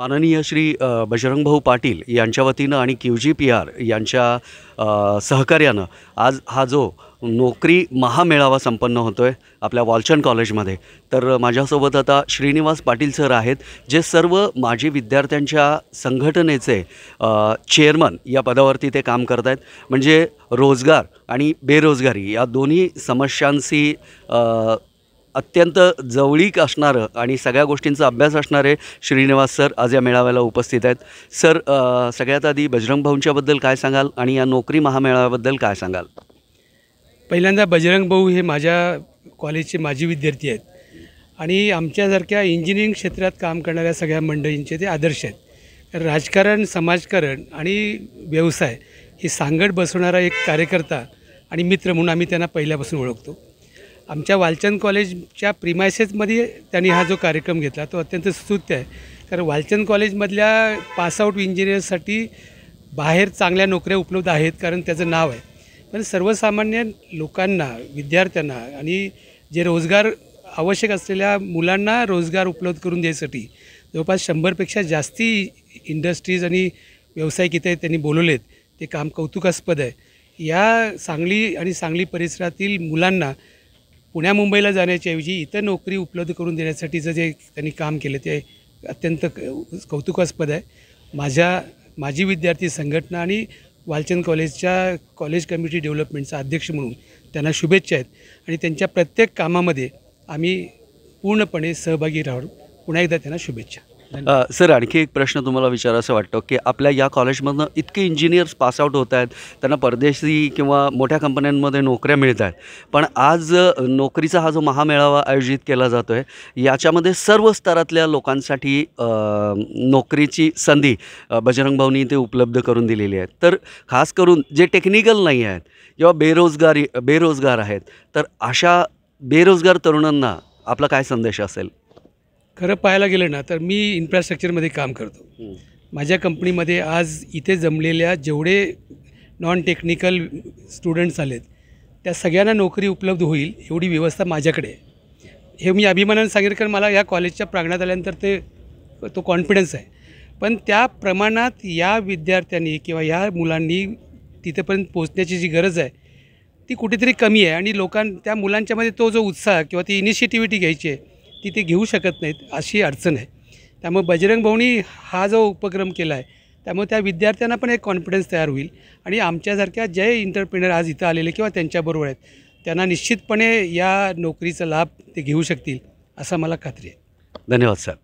माननीय श्री बजरंगभाऊ पाटील यांच्या वतीनं आणि QGPR यांच्या सहकार्यानं आज हा जो नोकरी महामेळावा संपन्न होतो आहे आपल्या वालचंद कॉलेजमध्ये। तर माझ्यासोबत आता श्रीनिवास पाटील सर आहेत, जे सर्व माजी विद्यार्थ्यांच्या संघटनेचे चेअरमन या पदावरती ते काम करत आहेत। म्हणजे रोजगार आणि बेरोजगारी या दोन्ही समस्यांशी अत्यंत जवळीक असणारं आणि सगळ्या गोष्टींचा अभ्यास असणारे श्रीनिवास सर आज या मेळाव्याला उपस्थित आहेत। सर, सगळ्यात आधी बजरंग भाऊंच्याबद्दल काय सांगाल आणि या नोकरी महामेळाव्याबद्दल काय सांगाल? पहिल्यांदा बजरंग भाऊ हे माझ्या कॉलेजचे माजी विद्यार्थी आहेत आणि आमच्यासारख्या इंजिनिअरिंग क्षेत्रात काम करणाऱ्या सगळ्या मंडळींचे ते आदर्श आहेत। राजकारण, समाजकारण आणि व्यवसाय हे सांगड बसवणारा एक कार्यकर्ता आणि मित्र म्हणून आम्ही त्यांना पहिल्यापासून ओळखतो। आमच्या वालचंद कॉलेजच्या प्रिमायसेसमध्ये त्यांनी हा जो कार्यक्रम घेतला तो अत्यंत स्तुत्य आहे, कारण वालचंद कॉलेजमधल्या पासआउट इंजिनियर्ससाठी बाहेर चांगल्या नोकऱ्या उपलब्ध आहेत, कारण त्याचं नाव आहे। पण सर्वसामान्य लोकांना, विद्यार्थ्यांना आणि जे रोजगार आवश्यक असलेल्या मुलांना रोजगार उपलब्ध करून द्यायसाठी जवळपास 100पेक्षा जास्ती इंडस्ट्रीज आणि व्यावसायिक इथे त्यांनी बोलवलेत। ते काम कौतुकास्पद आहे। या सांगली आणि सांगली परिसरातील मुलांना पुण्या मुंबईला जाण्याच्या ऐवजी इथं नोकरी उपलब्ध करून देण्यासाठीचं जे त्यांनी काम केलं ते अत्यंत कौतुकास्पद आहे। माजी विद्यार्थी संघटना आणि वालचंद कॉलेजच्या कॉलेज कमिटी डेव्हलपमेंटचा अध्यक्ष म्हणून त्यांना शुभेच्छा आहेत आणि त्यांच्या प्रत्येक कामामध्ये आम्ही पूर्णपणे सहभागी राहू। पुन्हा एकदा त्यांना शुभेच्छा। सर, आणखी एक प्रश्न तुम्हाला विचारायचं वाटतं की आपल्या या कॉलेजमधनं इतके इंजिनियर्स पासआउट होत आहेत, त्यांना परदेशी किंवा मोठ्या कंपन्यांमध्ये नोकऱ्या मिळत आहेत, पण आज नोकरीचा हा जो महामेळावा आयोजित केला जातो आहे याच्यामध्ये सर्व स्तरातल्या लोकांसाठी नोकरीची संधी बजरंग भाऊंनी ते उपलब्ध करून दिलेली आहे। तर खास करून जे टेक्निकल नाही आहेत किंवा बेरोजगार आहेत, तर अशा बेरोजगार तरुणांना आपला काय संदेश असेल? खरं पाहायला गेलं ना तर मी इन्फ्रास्ट्रक्चरमध्ये काम करतो। माझ्या कंपनीमध्ये आज इथे जमलेल्या जेवढे नॉन टेक्निकल स्टुडंट्स आलेत त्या सगळ्यांना नोकरी उपलब्ध होईल एवढी व्यवस्था माझ्याकडे आहे। हे मी अभिमानाने सांगेन, कारण मला या कॉलेजच्या प्रांगणात आल्यानंतर तो कॉन्फिडन्स आहे। पण त्या प्रमाणात या विद्यार्थ्यांनी किंवा या मुलांनी तिथेपर्यंत पोचण्याची जी गरज आहे ती कुठेतरी कमी आहे आणि त्या मुलांच्यामध्ये तो जो उत्साह किंवा ती इनिशिएटिव्हिटी घ्यायची आहे ती ते घेऊ शकत नाहीत, अशी अडचण आहे। त्यामुळे बजरंग भाऊंनी हा जो उपक्रम केला आहे त्यामुळे त्या विद्यार्थ्यांना पण एक कॉन्फिडन्स तयार होईल आणि आमच्यासारख्या जे एंटरप्रेनर आज इथं आलेले किंवा त्यांच्याबरोबर आहेत त्यांना निश्चितपणे या नोकरीचा लाभ ते घेऊ शकतील, असं मला खात्री आहे। धन्यवाद सर।